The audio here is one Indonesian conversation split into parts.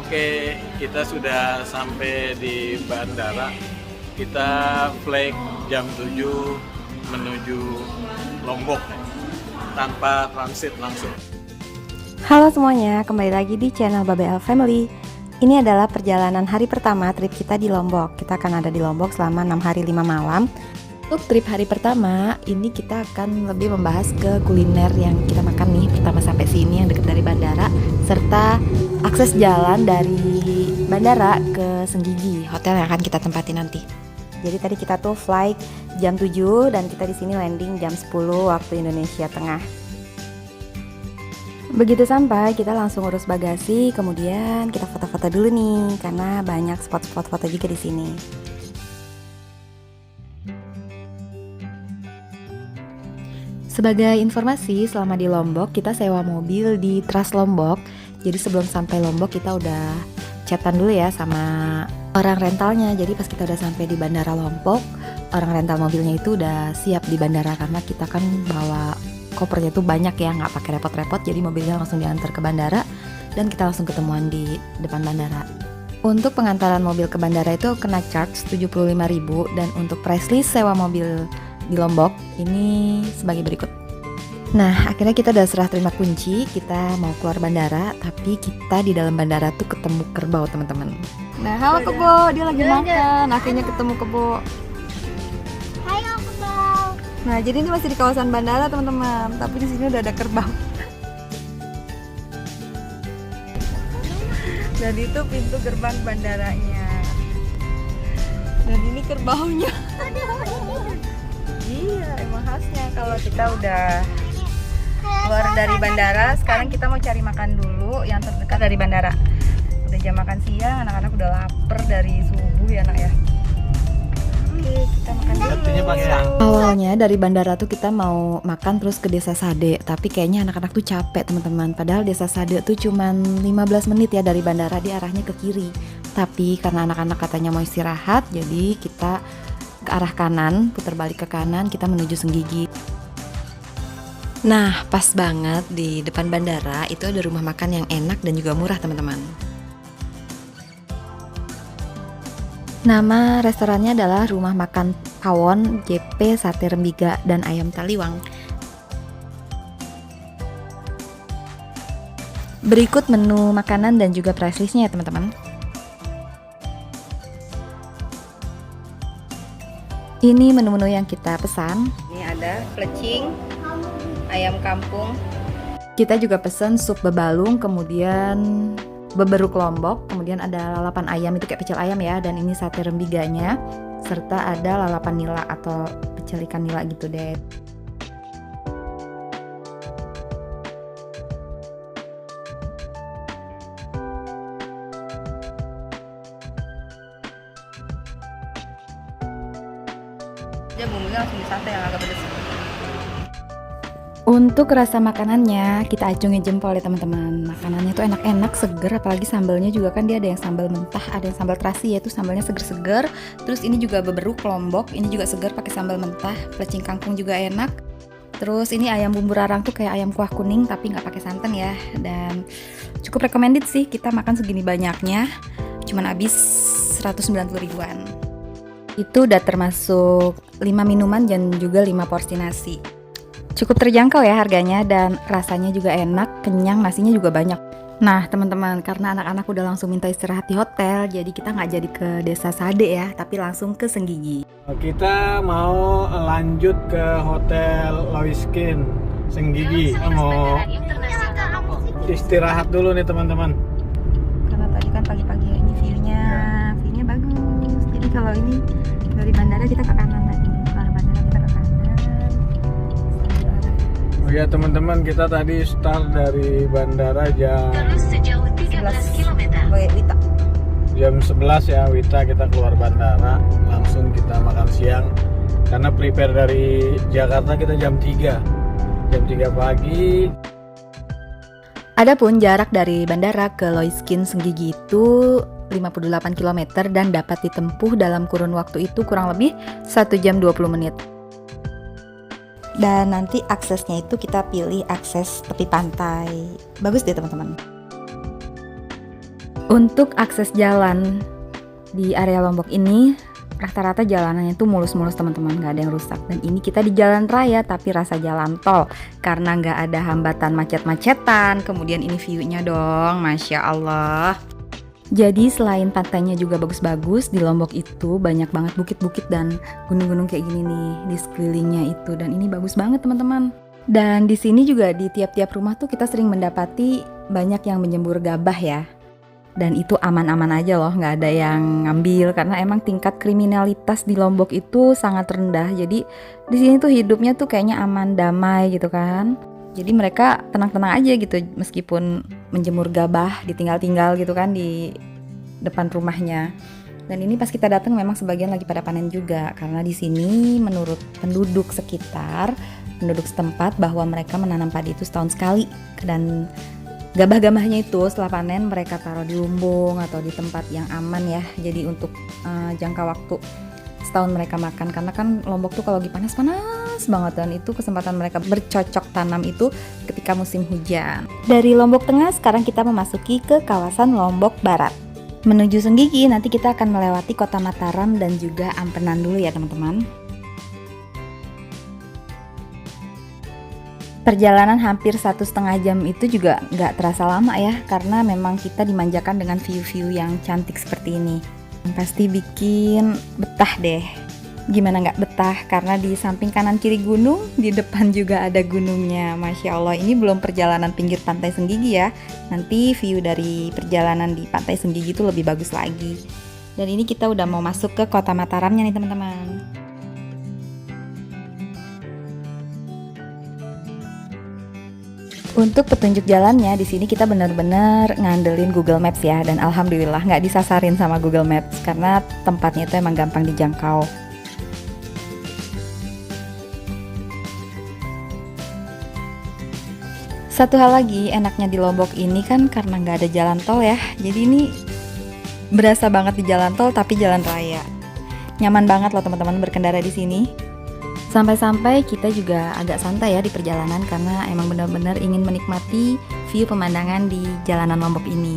Oke, kita sudah sampai di bandara. Kita flight jam 7 menuju Lombok tanpa transit langsung. Halo semuanya, kembali lagi di channel Babel Family. Ini adalah perjalanan hari pertama trip kita di Lombok. Kita akan ada di Lombok selama 6 hari 5 malam. Untuk trip hari pertama, ini kita akan lebih membahas ke kuliner yang kita makan nih pertama sampai sini yang dekat dari bandara, serta akses jalan dari bandara ke Senggigi, hotel yang akan kita tempati nanti. Jadi tadi kita tuh flight jam 7 dan kita di sini landing jam 10 waktu Indonesia Tengah. Begitu sampai, kita langsung urus bagasi, kemudian kita foto-foto dulu nih karena banyak spot-spot foto juga di sini. Sebagai informasi, selama di Lombok kita sewa mobil di Trans Lombok. Jadi sebelum sampai Lombok kita udah chatan dulu ya sama orang rentalnya. Jadi pas kita udah sampai di Bandara Lombok, orang rental mobilnya itu udah siap di bandara karena kita kan bawa kopernya tuh banyak ya, nggak pakai repot-repot. Jadi mobilnya langsung diantar ke bandara dan kita langsung ketemuan di depan bandara. Untuk pengantaran mobil ke bandara itu kena charge 75.000 dan untuk price list sewa mobil di Lombok ini sebagai berikut. Nah, akhirnya kita udah serah terima kunci, kita mau keluar bandara, tapi kita di dalam bandara tuh ketemu kerbau, teman-teman. Nah, halo Kebo, dia lagi makan, akhirnya ketemu Kebo. Hai kerbau. Nah, jadi ini masih di kawasan bandara, teman-teman, tapi di sini udah ada kerbau. Dan itu pintu gerbang bandaranya. Dan ini kerbaunya. Iya, emang khasnya kalau kita udah keluar dari bandara. Sekarang kita mau cari makan dulu yang terdekat dari bandara. Udah jam makan siang, anak-anak udah lapar dari subuh ya nak ya. Oke, kita makan dulu. Awalnya dari bandara tuh kita mau makan terus ke Desa Sade, tapi kayaknya anak-anak tuh capek teman-teman. Padahal Desa Sade tuh cuman 15 menit ya dari bandara, dia arahnya ke kiri. Tapi karena anak-anak katanya mau istirahat, jadi kita ke arah kanan, putar balik ke kanan, kita menuju Senggigi. Nah, pas banget di depan bandara itu ada rumah makan yang enak dan juga murah, teman-teman. Nama restorannya adalah Rumah Makan Pawon JP Sate Rembiga dan Ayam Taliwang. Berikut menu makanan dan juga price listnya ya teman-teman. Ini menu-menu yang kita pesan. Ini ada plecing, ayam kampung. Kita juga pesan sup bebalung, kemudian beberuk lombok, kemudian ada lalapan ayam itu kayak pecel ayam ya, dan ini sate rembiganya, serta ada lalapan nila atau pecel ikan nila gitu deh. Dia bumbunya langsung di sate yang agak pedas. Untuk rasa makanannya kita acungin jempol ya teman-teman. Makanannya tuh enak-enak, seger, apalagi sambalnya juga kan dia ada yang sambal mentah, ada yang sambal terasi, yaitu sambalnya seger-seger. Terus ini juga beberuk lombok, ini juga seger pakai sambal mentah. Plecing kangkung juga enak. Terus ini ayam bumbu rarang tuh kayak ayam kuah kuning tapi nggak pakai santan ya. Dan cukup recommended sih, kita makan segini banyaknya, cuman habis 190 ribuan. Itu udah termasuk 5 minuman dan juga 5 porsi nasi. Cukup terjangkau ya harganya dan rasanya juga enak, kenyang, nasinya juga banyak. Nah teman-teman, karena anak-anak udah langsung minta istirahat di hotel, jadi kita nggak jadi ke Desa Sade ya, tapi langsung ke Senggigi. Kita mau lanjut ke Hotel Loiskin Senggigi. Mau istirahat dulu nih teman-teman. Karena tadi kan pagi-pagi ini view-nya bagus. Jadi kalau ini dari bandara kita ke kanan tadi, keluar bandara kita ke kanan. Oh ya teman-teman, kita tadi start dari bandara jam 11 km. Wita. jam 11 ya Wita, kita keluar bandara langsung kita makan siang karena prepare dari Jakarta kita jam 3 pagi. Adapun jarak dari bandara ke Loiskin Senggigi itu 58 km dan dapat ditempuh dalam kurun waktu itu kurang lebih 1 jam 20 menit. Dan nanti aksesnya itu kita pilih akses tepi pantai. Bagus deh teman-teman. Untuk akses jalan di area Lombok ini rata-rata jalanannya itu mulus-mulus teman-teman, nggak ada yang rusak. Dan ini kita di jalan raya tapi rasa jalan tol karena nggak ada hambatan macet-macetan. Kemudian ini view-nya dong, Masya Allah. Jadi selain pantainya juga bagus-bagus, di Lombok itu banyak banget bukit-bukit dan gunung-gunung kayak gini nih di sekelilingnya itu. Dan ini bagus banget teman-teman. Dan di sini juga di tiap-tiap rumah tuh kita sering mendapati banyak yang menjemur gabah ya. Dan itu aman-aman aja loh, nggak ada yang ngambil karena emang tingkat kriminalitas di Lombok itu sangat rendah. Jadi di sini tuh hidupnya tuh kayaknya aman, damai gitu kan. Jadi mereka tenang-tenang aja gitu meskipun menjemur gabah ditinggal-tinggal gitu kan di depan rumahnya. Dan ini pas kita datang memang sebagian lagi pada panen juga karena di sini menurut penduduk sekitar, penduduk setempat bahwa mereka menanam padi itu setahun sekali dan gabah-gabahnya itu setelah panen mereka taruh di lumbung atau di tempat yang aman ya. Jadi untuk jangka waktu setahun mereka makan karena kan Lombok tuh kalau lagi panas-panas banget dan itu kesempatan mereka bercocok tanam itu ketika musim hujan. Dari Lombok Tengah sekarang kita memasuki ke kawasan Lombok Barat. Menuju Senggigi nanti kita akan melewati Kota Mataram dan juga Ampenan dulu ya teman-teman. Perjalanan hampir 1,5 jam itu juga nggak terasa lama ya karena memang kita dimanjakan dengan view-view yang cantik seperti ini. Pasti bikin betah deh. Gimana nggak betah karena di samping kanan kiri gunung, di depan juga ada gunungnya. Masya Allah, ini belum perjalanan pinggir pantai Senggigi ya. Nanti view dari perjalanan di pantai Senggigi itu lebih bagus lagi. Dan ini kita udah mau masuk ke Kota Mataramnya nih teman-teman. Untuk petunjuk jalannya di sini kita benar-benar ngandelin Google Maps ya, dan alhamdulillah nggak disasarin sama Google Maps karena tempatnya itu emang gampang dijangkau. Satu hal lagi enaknya di Lombok ini kan karena nggak ada jalan tol ya, jadi ini berasa banget di jalan tol tapi jalan raya. Nyaman banget loh teman-teman berkendara di sini. Sampai-sampai kita juga agak santai ya di perjalanan karena emang benar-benar ingin menikmati view pemandangan di jalanan Lombok ini.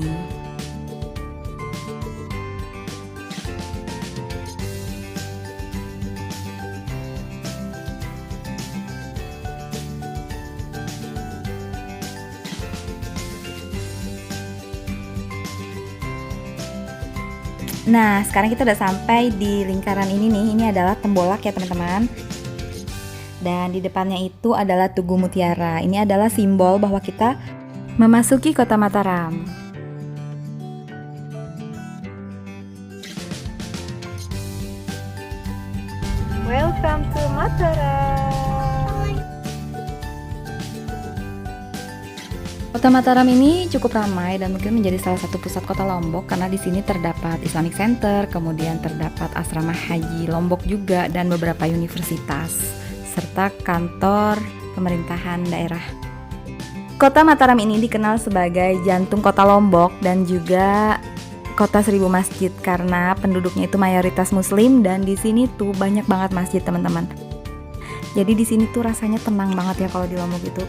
Nah, sekarang kita udah sampai di lingkaran ini nih. Ini adalah Tembolak ya teman-teman. Dan di depannya itu adalah Tugu Mutiara. Ini adalah simbol bahwa kita memasuki Kota Mataram. Welcome to Mataram. Kota Mataram ini cukup ramai dan mungkin menjadi salah satu pusat kota Lombok karena di sini terdapat Islamic Center, kemudian terdapat asrama haji Lombok juga dan beberapa universitas serta kantor pemerintahan daerah. Kota Mataram ini dikenal sebagai jantung kota Lombok dan juga kota 1000 masjid karena penduduknya itu mayoritas muslim dan di sini tuh banyak banget masjid teman-teman. Jadi di sini tuh rasanya tenang banget ya kalau di Lombok itu.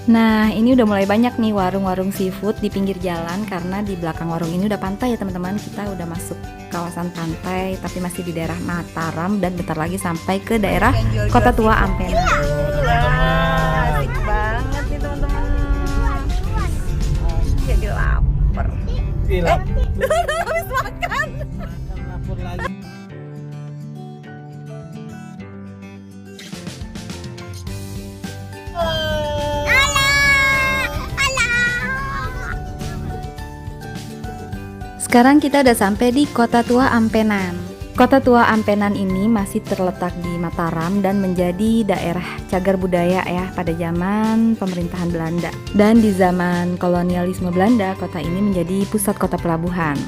Nah, ini udah mulai banyak nih warung-warung seafood di pinggir jalan karena di belakang warung ini udah pantai ya teman-teman. Kita udah masuk kawasan pantai tapi masih di daerah Mataram dan bentar lagi sampai ke daerah Kota Tua Ampenan. Asik banget nih teman-teman. Jadi lapar. Habis makan. Lapar lagi. Sekarang kita udah sampai di Kota Tua Ampenan. Kota Tua Ampenan ini masih terletak di Mataram dan menjadi daerah cagar budaya ya pada zaman pemerintahan Belanda. Dan di zaman kolonialisme Belanda, kota ini menjadi pusat kota pelabuhan.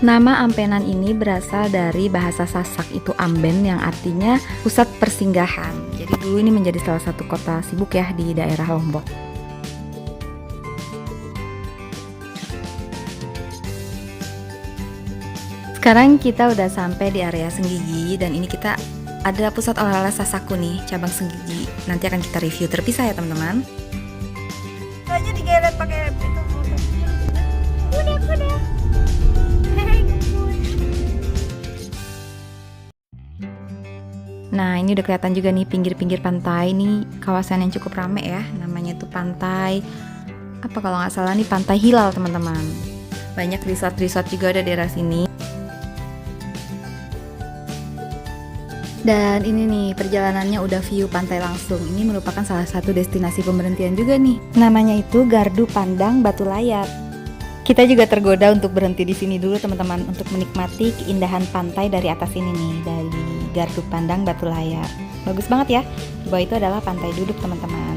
Nama Ampenan ini berasal dari bahasa Sasak itu Amben yang artinya pusat persinggahan. Jadi dulu ini menjadi salah satu kota sibuk ya di daerah Lombok. Sekarang kita udah sampai di area Senggigi dan ini kita ada pusat olahraga Sasaku nih, cabang Senggigi. Nanti akan kita review terpisah ya teman-teman. Aja digeret pakai itu motor. Kuda. Nah ini udah kelihatan juga nih pinggir-pinggir pantai. Ini kawasan yang cukup rame ya. Namanya itu pantai apa kalau nggak salah nih Pantai Hilal teman-teman. Banyak resort-resort juga ada di daerah sini. Dan ini nih perjalanannya udah view pantai langsung. Ini merupakan salah satu destinasi pemberhentian juga nih. Namanya itu Gardu Pandang Batu Layar. Kita juga tergoda untuk berhenti di sini dulu teman-teman untuk menikmati keindahan pantai dari atas ini nih, dari Gardu Pandang Batu Layar. Bagus banget ya. Di bawah itu adalah pantai duduk teman-teman.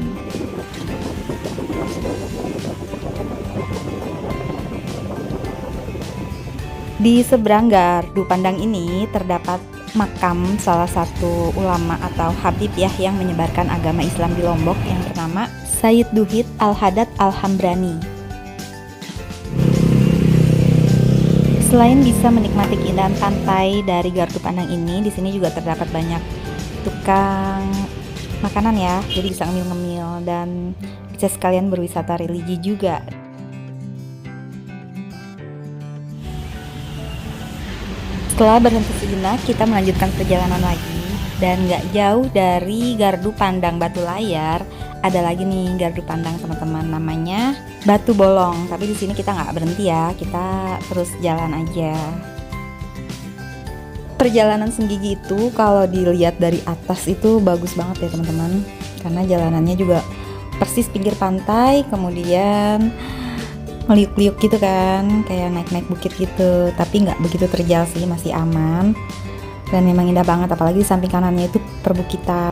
Di seberang Gardu Pandang ini terdapat makam salah satu ulama atau habib ya yang menyebarkan agama Islam di Lombok yang bernama Sayyid Duhid Al-Hadad Al-Hambrani. Selain bisa menikmati keindahan pantai dari Gardu Pandang ini, di sini juga terdapat banyak tukang makanan ya, jadi bisa ngemil-ngemil dan bisa sekalian berwisata religi juga. Setelah berhenti sejenak, kita melanjutkan perjalanan lagi dan nggak jauh dari Gardu Pandang Batu Layar ada lagi nih Gardu Pandang teman-teman, namanya Batu Bolong. Tapi di sini kita nggak berhenti ya, kita terus jalan aja. Perjalanan Senggigi itu kalau dilihat dari atas itu bagus banget ya teman-teman, karena jalanannya juga persis pinggir pantai, kemudian meliuk-liuk gitu kan, kayak naik-naik bukit gitu, tapi nggak begitu terjal sih, masih aman dan memang indah banget, apalagi di samping kanannya itu perbukitan.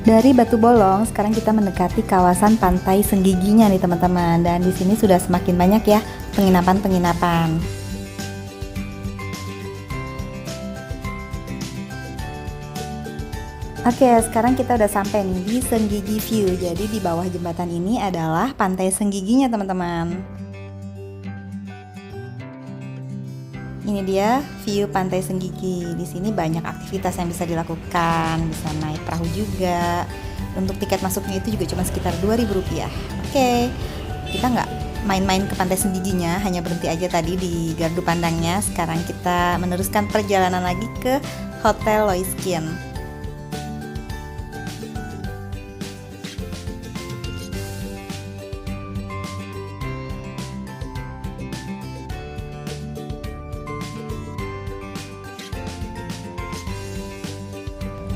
Dari Batu Bolong sekarang kita mendekati kawasan pantai Senggiginya nih teman-teman, dan di sini sudah semakin banyak ya penginapan-penginapan. Oke, sekarang kita udah sampai nih di Senggigi View. Jadi di bawah jembatan ini adalah pantai Senggiginya teman-teman. Ini dia view pantai Senggigi. Di sini banyak aktivitas yang bisa dilakukan, bisa naik perahu juga. Untuk tiket masuknya itu juga cuma sekitar Rp2.000. Oke, kita nggak main-main ke pantai Senggiginya, hanya berhenti aja tadi di Gardu Pandangnya. Sekarang kita meneruskan perjalanan lagi ke Hotel Loiskin.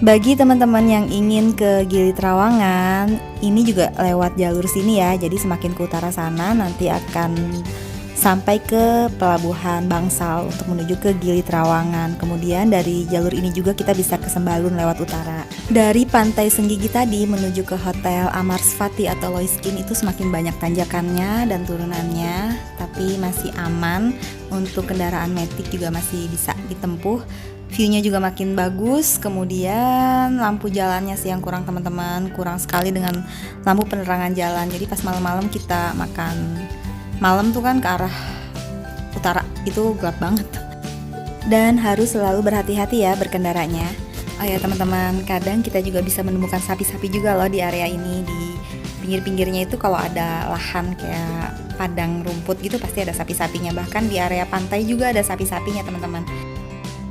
Bagi teman-teman yang ingin ke Gili Trawangan, ini juga lewat jalur sini ya. Jadi semakin ke utara sana nanti akan sampai ke Pelabuhan Bangsal untuk menuju ke Gili Trawangan. Kemudian dari jalur ini juga kita bisa ke Sembalun lewat utara. Dari pantai Senggigi tadi menuju ke Hotel Amarsvati atau Loiskin itu semakin banyak tanjakannya dan turunannya, tapi masih aman. Untuk kendaraan metik juga masih bisa ditempuh. View-nya juga makin bagus, kemudian lampu jalannya sih yang kurang teman-teman, kurang sekali dengan lampu penerangan jalan. Jadi pas malam-malam kita makan malam tuh kan ke arah utara, itu gelap banget. Dan harus selalu berhati-hati ya berkendaranya. Oh ya teman-teman, kadang kita juga bisa menemukan sapi-sapi juga loh di area ini. Di pinggir-pinggirnya itu kalau ada lahan kayak padang rumput gitu pasti ada sapi-sapinya. Bahkan di area pantai juga ada sapi-sapinya teman-teman.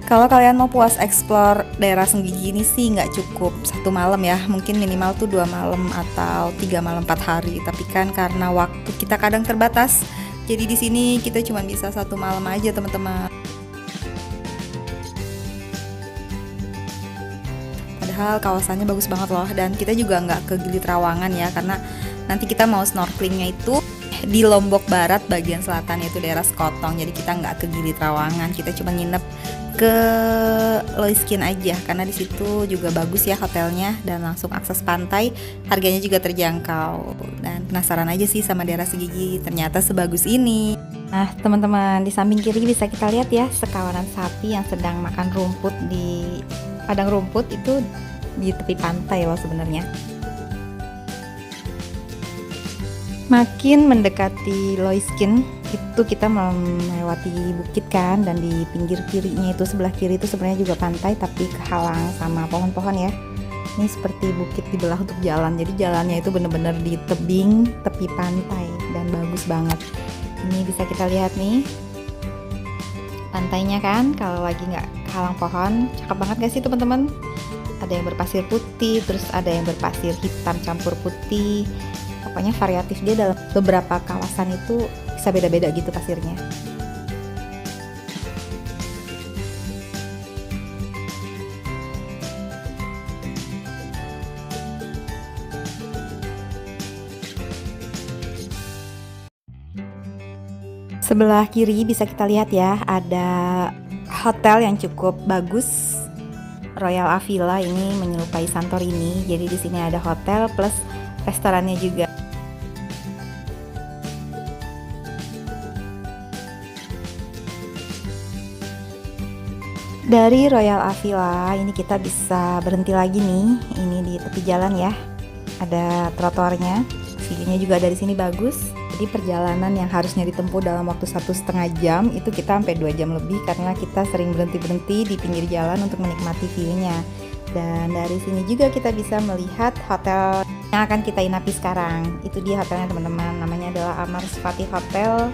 Kalau kalian mau puas explore daerah Senggigi ini sih nggak cukup 1 malam ya, mungkin minimal tuh 2 malam atau 3 malam 4 hari. Tapi kan karena waktu kita kadang terbatas, jadi di sini kita cuma bisa 1 malam aja teman-teman. Padahal kawasannya bagus banget loh, dan kita juga nggak ke Gili Trawangan ya, karena nanti kita mau snorkelingnya itu di Lombok Barat bagian selatan, yaitu daerah Sekotong. Jadi kita nggak ke Gili Trawangan, kita cuma nginep ke Loiskin aja karena di situ juga bagus ya hotelnya dan langsung akses pantai, harganya juga terjangkau. Dan penasaran aja sih sama daerah Senggigi, ternyata sebagus ini. Nah teman-teman, di samping kiri bisa kita lihat ya sekawanan sapi yang sedang makan rumput di padang rumput itu di tepi pantai loh sebenarnya. Makin mendekati Loiskin itu kita melewati bukit kan, dan di pinggir kirinya itu, sebelah kiri itu sebenarnya juga pantai tapi kehalang sama pohon-pohon ya. Ini seperti bukit dibelah untuk jalan, jadi jalannya itu bener-bener di tebing tepi pantai dan bagus banget. Ini bisa kita lihat nih pantainya kan, kalau lagi nggak kehalang pohon, cakep banget gak sih teman-teman? Ada yang berpasir putih, terus ada yang berpasir hitam campur putih. Pokoknya variatif, dia dalam beberapa kawasan itu bisa beda-beda gitu pasirnya. Sebelah kiri bisa kita lihat ya, ada hotel yang cukup bagus. Royal Avila ini menyerupai Santorini. Jadi di sini ada hotel plus restorannya juga. Dari Royal Avila ini kita bisa berhenti lagi nih. Ini di tepi jalan ya. Ada trotoarnya. View-nya juga dari sini bagus. Jadi perjalanan yang harusnya ditempuh dalam waktu 1,5 jam itu kita sampai 2 jam lebih karena kita sering berhenti-berhenti di pinggir jalan untuk menikmati view-nya. Dan dari sini juga kita bisa melihat hotel yang akan kita inapi sekarang. Itu dia hotelnya teman-teman. Namanya adalah Amarsvati Hotel.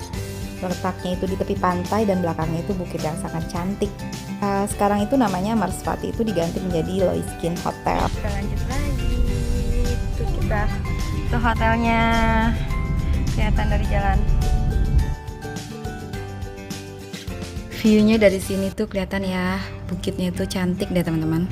Letaknya itu di tepi pantai dan belakangnya itu bukit yang sangat cantik. Sekarang itu namanya Amarsvati itu diganti menjadi Loiskin Hotel. Kita lanjut lagi. Itu kita ke hotelnya. Kelihatan dari jalan. View-nya dari sini tuh kelihatan ya, bukitnya itu cantik deh teman-teman.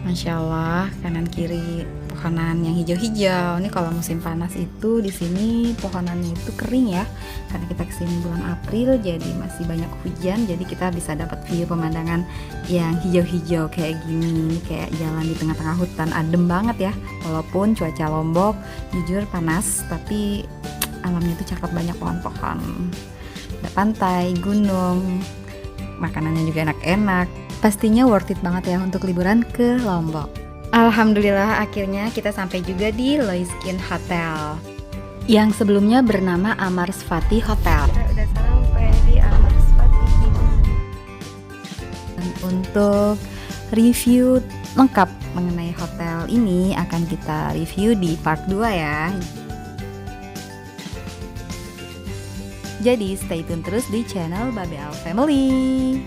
Masya Allah, kanan kiri pohonan yang hijau-hijau. Ini kalau musim panas itu di sini pohonannya itu kering ya, karena kita kesini bulan April jadi masih banyak hujan. Jadi kita bisa dapat view pemandangan yang hijau-hijau kayak gini, kayak jalan di tengah-tengah hutan, adem banget ya. Walaupun cuaca Lombok jujur panas, tapi alamnya itu cakep, banyak pohon-pohon, ada pantai, gunung, makanannya juga enak-enak. Pastinya worth it banget ya untuk liburan ke Lombok. Alhamdulillah akhirnya kita sampai juga di Loiskin Hotel yang sebelumnya bernama Amarsvati Hotel. Kita udah sampai di Amarsvati. Dan untuk review lengkap mengenai hotel ini akan kita review di part 2 ya. Jadi stay tune terus di channel Babel Family.